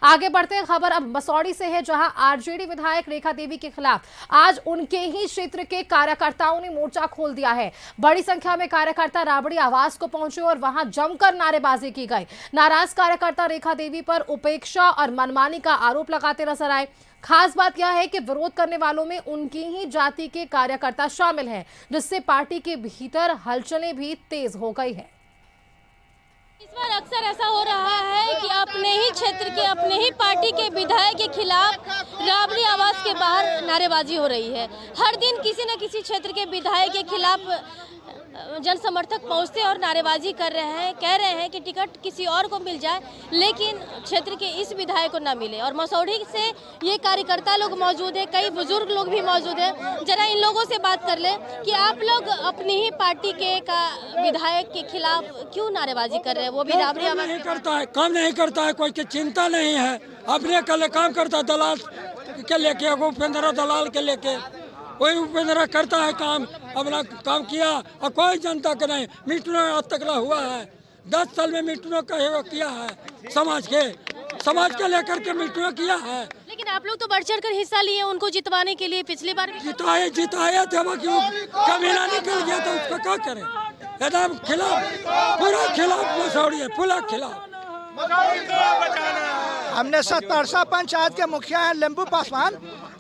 आगे बढ़ते हैं, खबर अब मसौड़ी से है, जहां आरजेडी विधायक रेखा देवी के खिलाफ आज उनके ही क्षेत्र के कार्यकर्ताओं ने मोर्चा खोल दिया है। बड़ी संख्या में कार्यकर्ता राबड़ी आवास को पहुंचे और वहां जमकर नारेबाजी की गई। नाराज कार्यकर्ता रेखा देवी पर उपेक्षा और मनमानी का आरोप लगाते नजर आए। खास बात यह है कि विरोध करने वालों में उनकी ही जाति के कार्यकर्ता शामिल हैं, जिससे पार्टी के भीतर हलचलें भी तेज हो गई है। इस बार अक्सर ऐसा हो रहा है कि अपने ही क्षेत्र के, अपने ही पार्टी के विधायक के खिलाफ राबड़ी आवास के बाहर नारेबाजी हो रही है। हर दिन किसी न किसी क्षेत्र के विधायक के खिलाफ जन समर्थक पहुंचते और नारेबाजी कर रहे हैं, कह रहे हैं कि टिकट किसी और को मिल जाए, लेकिन क्षेत्र के इस विधायक को ना मिले। और मसौड़ी से ये कार्यकर्ता लोग मौजूद है, कई बुजुर्ग लोग भी मौजूद है। जरा इन लोगों से बात कर ले कि आप लोग अपनी ही पार्टी के विधायक के खिलाफ क्यों नारेबाजी कर रहे हैं? वो भी राबड़ी आवास नहीं करता है, काम नहीं करता है, कोई की चिंता नहीं है, अपने कल काम करता है, दलाल के लेके, उपेंद्र दलाल के लेके, कोई उपेंद्र करता है काम, अपना काम किया और कोई जनता का नहीं। मीटिंग आज तक हुआ है, 10 साल में मीटिंगों का किया है, समाज के लेकर के मीटिंग किया है। लेकिन आप लोग तो बढ़ चढ़ कर हिस्सा लिए उनको जितवाने के लिए। पिछली बार भी जिताए थे, कमीना निकल गया तो उसका क्या करें? एकदम खिलाफ, पूरा खिलाफ मसौड़ी है, पूरा खिलाफ। हमने 70 पंचायत के मुखिया हैं लेम्बू पासवान,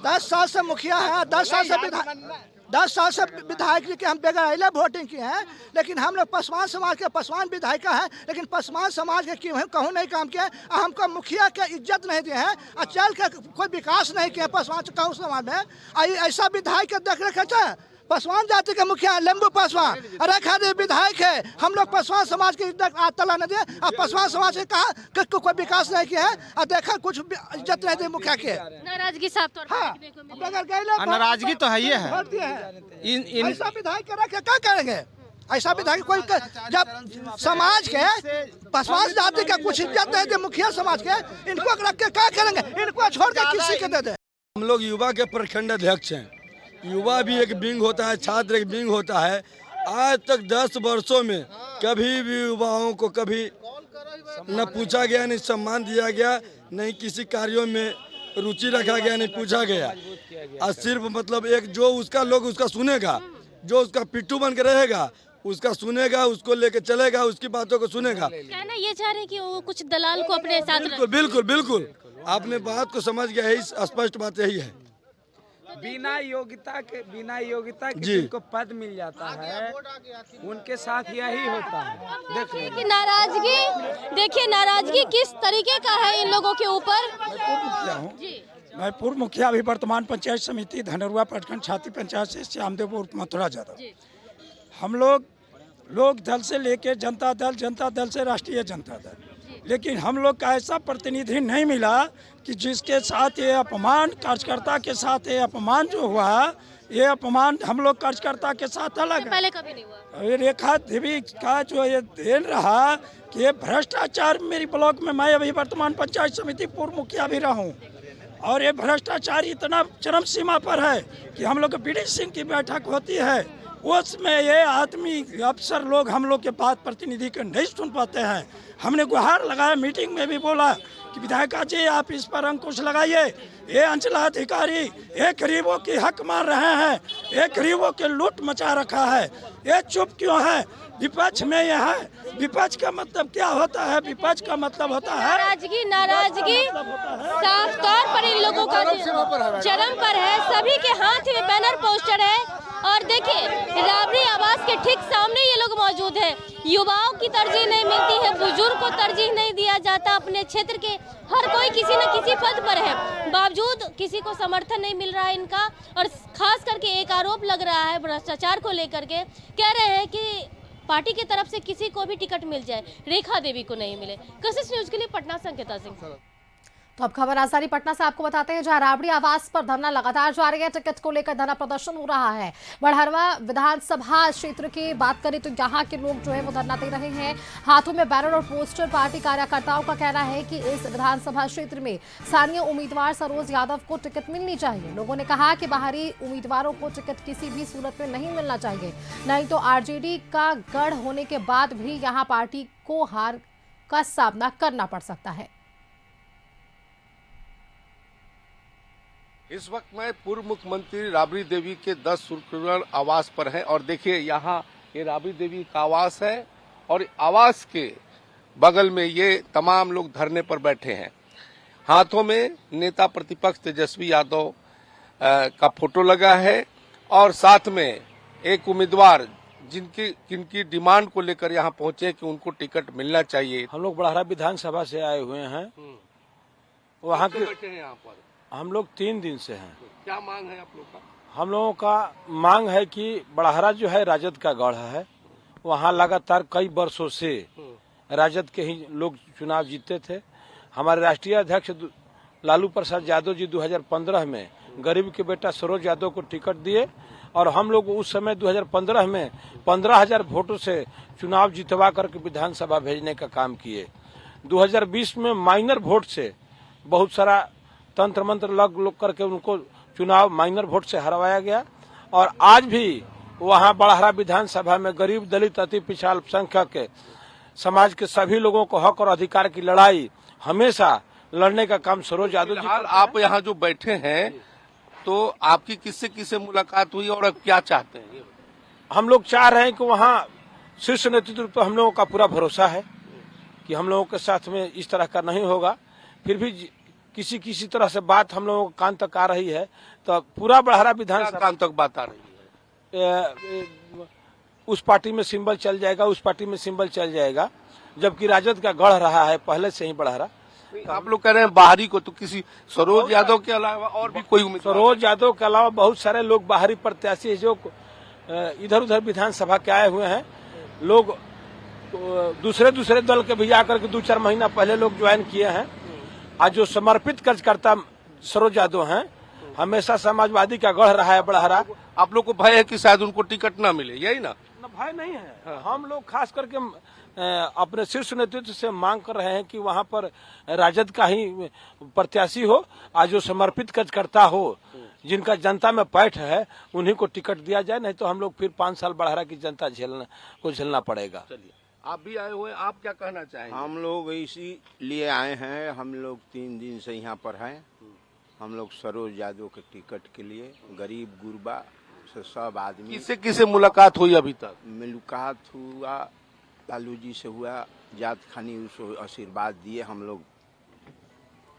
10 साल से मुखिया है, 10 साल से विधायक के हम बेगैर वोटिंग किए हैं। लेकिन हम लोग पासवान समाज के पासवान विधायिका हैं, लेकिन पासवान समाज के कहूँ नहीं काम किए। हमको मुखिया के इज्जत नहीं दिए हैं, चल के कोई विकास नहीं किया पासवान समाज में। ऐसा विधायक के देख रेख है। पासवान जाति के मुखिया लेम्बू पासवान रेखा देवी विधायक है। हम लोग पासवान समाज की इज्जत तला नहीं दिए और पासवान समाज ने कहा कि कोई विकास नहीं किया है और देखा कुछ इज्जत नहीं दी मुखिया के। नाराजगी साफ तौर पर नाराजगी तो है ही है। ऐसा विधायक रखे क्या करेंगे? ऐसा विधायक कोई जब समाज के पासवान जाति का कुछ इज्जत नहीं दे मुखिया समाज के, इनको रख के क्या करेंगे? इनको छोड़ के किसी के दे दे। हम लोग युवा के प्रखंड अध्यक्ष हैं। युवा भी एक विंग होता है, छात्र एक विंग होता है। आज तक 10 वर्षों में कभी भी युवाओं को कभी न पूछा गया, नहीं सम्मान दिया गया, नहीं किसी कार्यों में रुचि रखा गया, नहीं पूछा गया। और सिर्फ मतलब एक जो उसका लोग उसका सुनेगा, जो उसका पिट्ठू बन के रहेगा उसका सुनेगा, उसको लेके चलेगा, उसकी बातों को सुनेगा। कहना ये चाह रहे कि वो कुछ दलाल को अपने साथ। बिल्कुल आपने बात को समझ गया है, स्पष्ट बात यही है। बिना योग्यता के जिनको पद मिल जाता है उनके साथ यही होता है। देखिए नाराजगी किस तरीके का है इन लोगों के ऊपर। मैं पूर्व मुखिया अभी वर्तमान पंचायत समिति धनरुआ प्रखंड छाती पंचायत से श्यामदेव मथुरा यादव। हम लोग दल से लेके जनता दल से राष्ट्रीय जनता दल, लेकिन हम लोग का ऐसा प्रतिनिधि नहीं मिला कि जिसके साथ ये अपमान, कार्यकर्ता के साथ ये अपमान जो हुआ, ये अपमान हम लोग कार्यकर्ता के साथ अलग पहले कभी नहीं हुआ। रेखा देवी का जो ये देन रहा कि ये भ्रष्टाचार मेरी ब्लॉक में, मैं अभी वर्तमान पंचायत समिति पूर्व मुखिया भी रहा हूँ, और ये भ्रष्टाचार इतना चरम सीमा पर है कि हम लोग बीडी सिंह की बैठक होती है, उसमें ये आदमी अफसर लोग हम लोग के बात प्रतिनिधि के नहीं सुन पाते हैं। हमने गुहार लगाया, मीटिंग में भी बोला कि विधायिका जी आप इस पर अंकुश लगाइए। ये अंचलाधिकारी ये गरीबों की हक मार रहे हैं, ये गरीबों के लूट मचा रखा है, ये चुप क्यों है? विपक्ष में ये है। विपक्ष का मतलब क्या होता है? विपक्ष का मतलब होता है नाराजगी साफ तौर पर इन लोगों का चरम पर है। सभी के हाथ में बैनर पोस्टर है और देखिए राबड़ी आवास के ठीक सामने ये लोग मौजूद हैं। युवाओं की तरजीह नहीं मिलती है, बुजुर्ग को तरजीह नहीं दिया जाता। अपने क्षेत्र के हर कोई किसी न किसी पद पर है, बावजूद किसी को समर्थन नहीं मिल रहा है इनका। और खास करके एक आरोप लग रहा है भ्रष्टाचार को लेकर के, कह रहे हैं कि पार्टी की तरफ से किसी को भी टिकट मिल जाए, रेखा देवी को नहीं मिले। कशिश न्यूज के लिए पटना से अंकिता सिंह। तो अब खबर राजधानी पटना से आपको बताते हैं, जहां राबड़ी आवास पर धरना लगातार जारी है। टिकट को लेकर धरना प्रदर्शन हो रहा है। बढ़हरवा विधानसभा क्षेत्र की बात करें तो यहाँ के लोग जो है वो धरना दे रहे हैं, हाथों में बैनर और पोस्टर। पार्टी कार्यकर्ताओं का कहना है कि इस विधानसभा क्षेत्र में स्थानीय उम्मीदवार सरोज यादव को टिकट मिलनी चाहिए। लोगों ने कहा कि बाहरी उम्मीदवारों को टिकट किसी भी सूरत में नहीं मिलना चाहिए, नहीं तो आरजेडी का गढ़ होने के बाद भी यहाँ पार्टी को हार का सामना करना पड़ सकता है। इस वक्त मैं पूर्व मुख्यमंत्री राबड़ी देवी के 10 सुर्खियल आवास पर है और देखिए यहाँ ये राबड़ी देवी का आवास है और आवास के बगल में ये तमाम लोग धरने पर बैठे हैं। हाथों में नेता प्रतिपक्ष तेजस्वी यादव का फोटो लगा है और साथ में एक उम्मीदवार जिनकी डिमांड को लेकर यहाँ पहुंचे कि उनको टिकट मिलना चाहिए। हम लोग बड़हरा विधानसभा से आए हुए हैं। वहाँ के बैठे हैं यहाँ पर हम लोग 3 दिन से हैं। क्या मांग है आप लोग का? हम लोगों का मांग है कि बड़हरा जो है राजद का गढ़ है। वहाँ लगातार कई वर्षों से राजद के ही लोग चुनाव जीते थे। हमारे राष्ट्रीय अध्यक्ष लालू प्रसाद यादव जी 2015 में गरीब के बेटा सरोज यादव को टिकट दिए और हम लोग उस समय 2015 में 15,000 वोटों से चुनाव जितवा करके विधानसभा भेजने का काम किए। 2020 में माइनर वोट से बहुत सारा तंत्र मंत्र लग करके उनको चुनाव माइनर वोट से हरवाया गया और आज भी वहां बड़हरा विधानसभा में गरीब दलित अति पिछड़ा अल्पसंख्यक के समाज के सभी लोगों को हक और अधिकार की लड़ाई हमेशा लड़ने का काम सरोज यादव जी। आप यहाँ जो बैठे हैं तो आपकी किससे किससे मुलाकात हुई और अब क्या चाहते हैं? हम लोग चाह रहे हैं कि वहाँ शीर्ष नेतृत्व पर हम लोगों का पूरा भरोसा है कि हम लोगों के साथ में इस तरह का नहीं होगा। फिर भी किसी तरह से बात हम लोगों को कान तक आ रही है तो पूरा बड़हरा विधानसभा कान तक बात आ रही है। उस पार्टी में सिंबल चल जाएगा, उस पार्टी में सिंबल चल जाएगा, जबकि राजद का गढ़ रहा है पहले से ही बड़हरा। आप लोग कह रहे हैं बाहरी को, तो किसी सरोज यादव के अलावा और भी कोई उम्मीदवार? सरोज यादव के अलावा बहुत सारे लोग बाहरी प्रत्याशी जो इधर उधर विधानसभा के आए हुए हैं। लोग दूसरे दल के भी आकर के 2-4 महीना पहले लोग ज्वाइन किए हैं। आज जो समर्पित कार्यकर्ता सरोज यादव हैं, हमेशा समाजवादी का गढ़ रहा है बड़हरा। आप लोग को भय है कि शायद उनको टिकट ना मिले, यही ना? भय नहीं है। हम लोग खास करके अपने शीर्ष नेतृत्व से मांग कर रहे हैं कि वहां पर राजद का ही प्रत्याशी हो, आज जो समर्पित कार्यकर्ता हो, जिनका जनता में पैठ है, उन्हीं को टिकट दिया जाए। नहीं तो हम लोग फिर 5 साल बड़हरा की जनता झेलना पड़ेगा। चलिए, आप भी आए हुए, आप क्या कहना चाहेंगे? हम लोग इसीलिए आए हैं। हम लोग 3 दिन से यहाँ पर हैं। हम लोग सरोज यादव के टिकट के लिए गरीब गुरबा से सब आदमी। किससे मुलाकात हुई अभी तक? मुलाकात हुआ, लालू जी से हुआ, जात खानी उसको आशीर्वाद दिए। हम लोग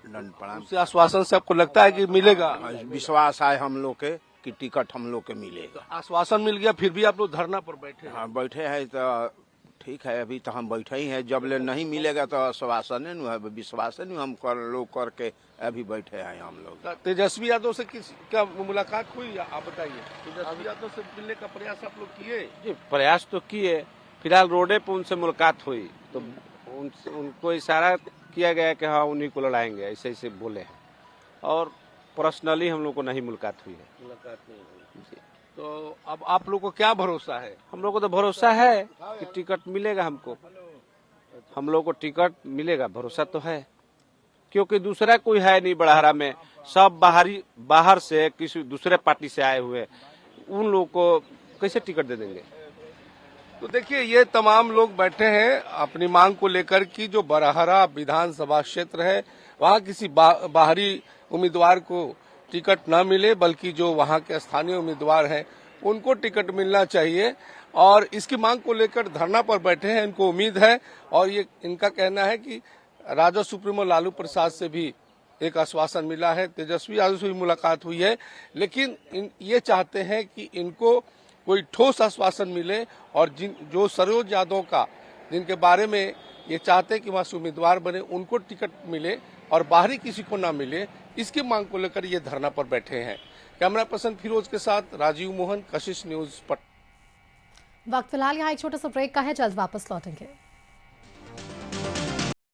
दंड प्रणाम। उससे आश्वासन से आपको लगता है कि मिलेगा? विश्वास है हम लोग के कि टिकट हम लोग के मिलेगा। आश्वासन मिल गया, फिर भी आप लोग धरना पर बैठे? हाँ, बैठे हैं तो ठीक है। अभी तो हम बैठे ही हैं। जब ले नहीं मिलेगा तो आश्वासन नहीं है, विश्वास नहीं हम लोग करके अभी बैठे हैं हम लोग। तेजस्वी यादव से क्या मुलाकात हुई, आप बताइए? तेजस्वी यादव से मिलने का प्रयास आप लोग किए? जी, प्रयास तो किए। फिलहाल रोडे पे उनसे मुलाकात हुई तो उनको इशारा किया गया कि हाँ उन्हीं को लड़ाएंगे, ऐसे बोले हैं। और पर्सनली हम लोग को नहीं मुलाकात हुई है। मुलाकात नहीं हुई जी। तो अब आप लोग को क्या भरोसा है? हम लोग को तो भरोसा है कि टिकट मिलेगा हमको। हम लोग को टिकट मिलेगा, भरोसा तो है, क्योंकि दूसरा कोई है नहीं बड़हरा में। सब बाहर से किसी दूसरे पार्टी से आए हुए, उन लोगों को कैसे टिकट दे देंगे? तो देखिए, ये तमाम लोग बैठे हैं अपनी मांग को लेकर कि जो बड़हरा विधानसभा क्षेत्र है वहाँ किसी बाहरी उम्मीदवार को टिकट न मिले, बल्कि जो वहाँ के स्थानीय उम्मीदवार हैं उनको टिकट मिलना चाहिए। और इसकी मांग को लेकर धरना पर बैठे हैं। इनको उम्मीद है और ये इनका कहना है कि राजद सुप्रीमो लालू प्रसाद से भी एक आश्वासन मिला है, तेजस्वी यादव से भी मुलाकात हुई है, लेकिन ये चाहते हैं कि इनको कोई ठोस आश्वासन मिले और जो सरोज यादव का, जिनके बारे में ये चाहते हैं कि वहाँ से उम्मीदवार बने, उनको टिकट मिले और बाहरी किसी को ना मिले। इसकी मांग को लेकर ये धरना पर बैठे हैं। कैमरा पर्सन फिरोज के साथ राजीव मोहन, कशिश न्यूज पटना। वक्त फिलहाल यहाँ एक छोटा सा ब्रेक का है, जल्द वापस लौटेंगे।